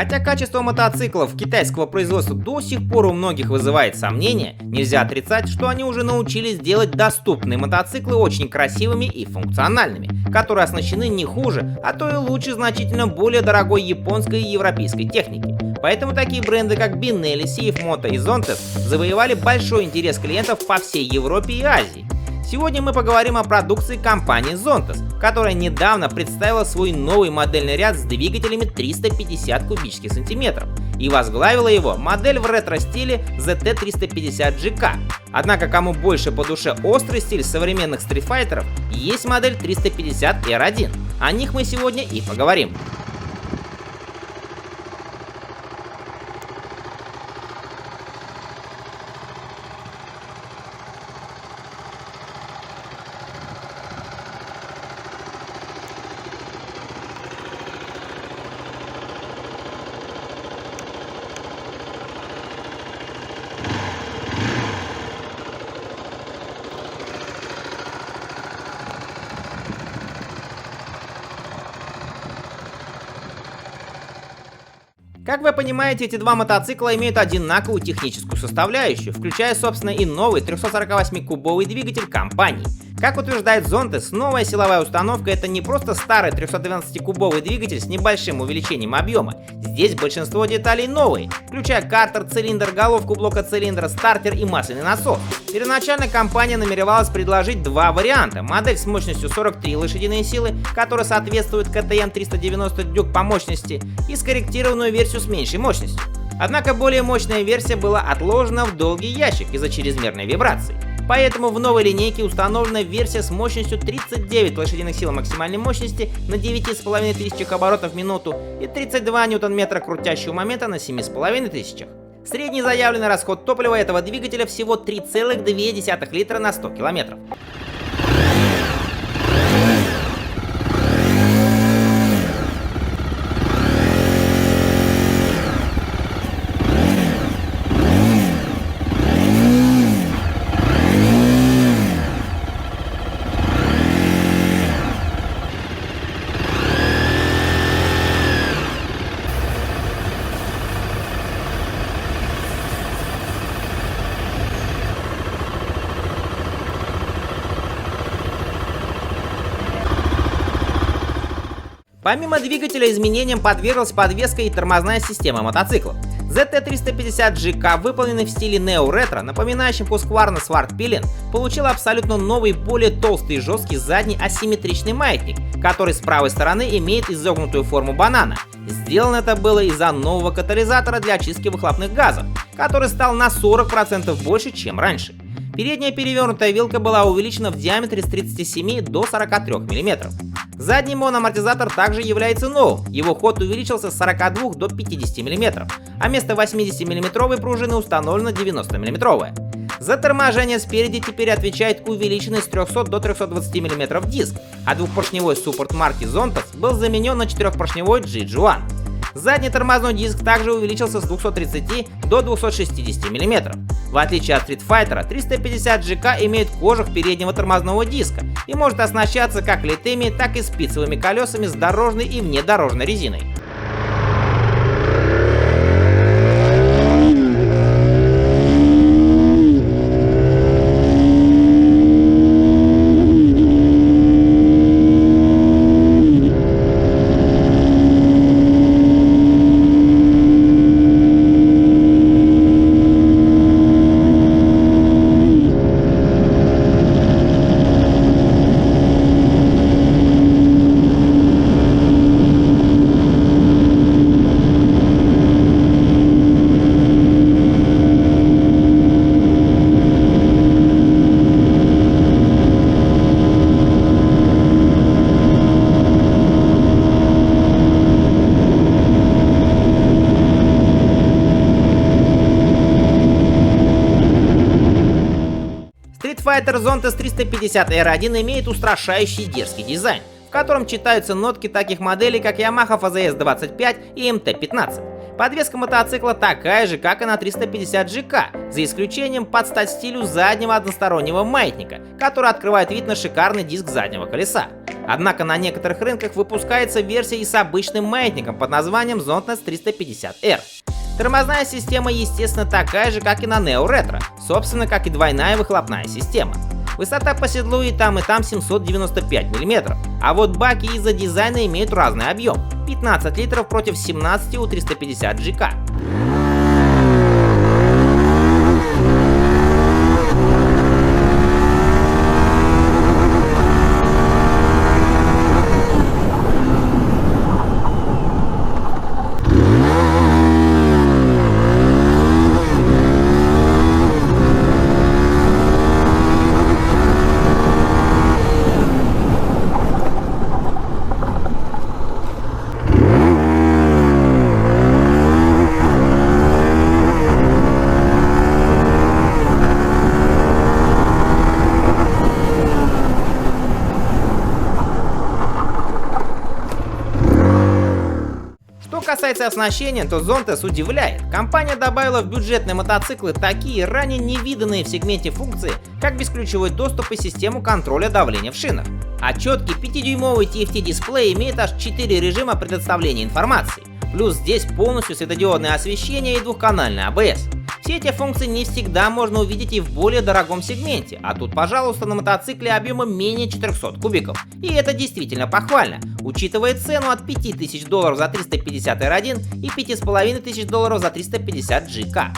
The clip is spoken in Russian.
Хотя качество мотоциклов китайского производства до сих пор у многих вызывает сомнения, нельзя отрицать, что они уже научились делать доступные мотоциклы очень красивыми и функциональными, которые оснащены не хуже, а то и лучше значительно более дорогой японской и европейской техники. Поэтому такие бренды, как Benelli, CFMoto и Zontes завоевали большой интерес клиентов по всей Европе и Азии. Сегодня мы поговорим о продукции компании Zontes, которая недавно представила свой новый модельный ряд с двигателями 350 кубических сантиметров и возглавила его модель в ретро-стиле ZT350GK. Однако кому больше по душе острый стиль современных стритфайтеров, есть модель 350R1. О них мы сегодня и поговорим. Как вы понимаете, эти два мотоцикла имеют одинаковую техническую составляющую, включая, собственно, и новый 348-кубовый двигатель компании. Как утверждает Zontes, новая силовая установка — это не просто старый 312-кубовый двигатель с небольшим увеличением объема. Здесь большинство деталей новые, включая картер, цилиндр, головку блока цилиндра, стартер и масляный насос. Первоначально компания намеревалась предложить два варианта: модель с мощностью 43 лошадиные силы, которая соответствует КТМ 390 дюк по мощности, и скорректированную версию с меньшей мощностью. Однако более мощная версия была отложена в долгий ящик из-за чрезмерной вибрации. Поэтому в новой линейке установлена версия с мощностью 39 лошадиных сил максимальной мощности на 9500 оборотов в минуту и 32 ньютон-метра крутящего момента на 7500. Средний заявленный расход топлива этого двигателя всего 3,2 литра на 100 километров. Помимо двигателя, изменениям подверглась подвеска и тормозная система мотоциклов. ZT350GK, выполненный в стиле нео-ретро, напоминающем Husqvarna Swart Pillin, получил абсолютно новый, более толстый и жесткий задний асимметричный маятник, который с правой стороны имеет изогнутую форму банана. Сделано это было из-за нового катализатора для очистки выхлопных газов, который стал на 40% больше, чем раньше. Передняя перевернутая вилка была увеличена в диаметре с 37 до 43 мм. Задний моноамортизатор также является новым, его ход увеличился с 42 до 50 мм, а вместо 80 мм пружины установлена 90 мм. За торможение спереди теперь отвечает увеличенный с 300 до 320 мм диск, а двухпоршневой суппорт марки Zontes был заменен на четырехпоршневой GG1. Задний тормозной диск также увеличился с 230 до 260 мм. В отличие от Street Fighter, 350GK имеет кожух переднего тормозного диска и может оснащаться как литыми, так и спицевыми колесами с дорожной и внедорожной резиной. Fighter Zontes 350R1 имеет устрашающий дерзкий дизайн, в котором читаются нотки таких моделей, как Yamaha FZS25 и MT-15. Подвеска мотоцикла такая же, как и на 350GK, за исключением под стать стилю заднего одностороннего маятника, который открывает вид на шикарный диск заднего колеса. Однако на некоторых рынках выпускается версия и с обычным маятником под названием Zontes 350R. Тормозная система, естественно, такая же, как и на Neo Retro, собственно, как и двойная выхлопная система. Высота по седлу и там 795 мм, а вот баки из-за дизайна имеют разный объем – 15 литров против 17 у 350 GK. Что касается оснащения, то Zontes удивляет. Компания добавила в бюджетные мотоциклы такие ранее невиданные в сегменте функции, как бесключевой доступ и систему контроля давления в шинах. А четкий 5-дюймовый TFT-дисплей имеет аж 4 режима предоставления информации. Плюс здесь полностью светодиодное освещение и двухканальный ABS. Все эти функции не всегда можно увидеть и в более дорогом сегменте, а тут, пожалуйста, на мотоцикле объемом менее 400 кубиков. И это действительно похвально, учитывая цену от $5000 за 350 R1 и $5500 за 350 GK.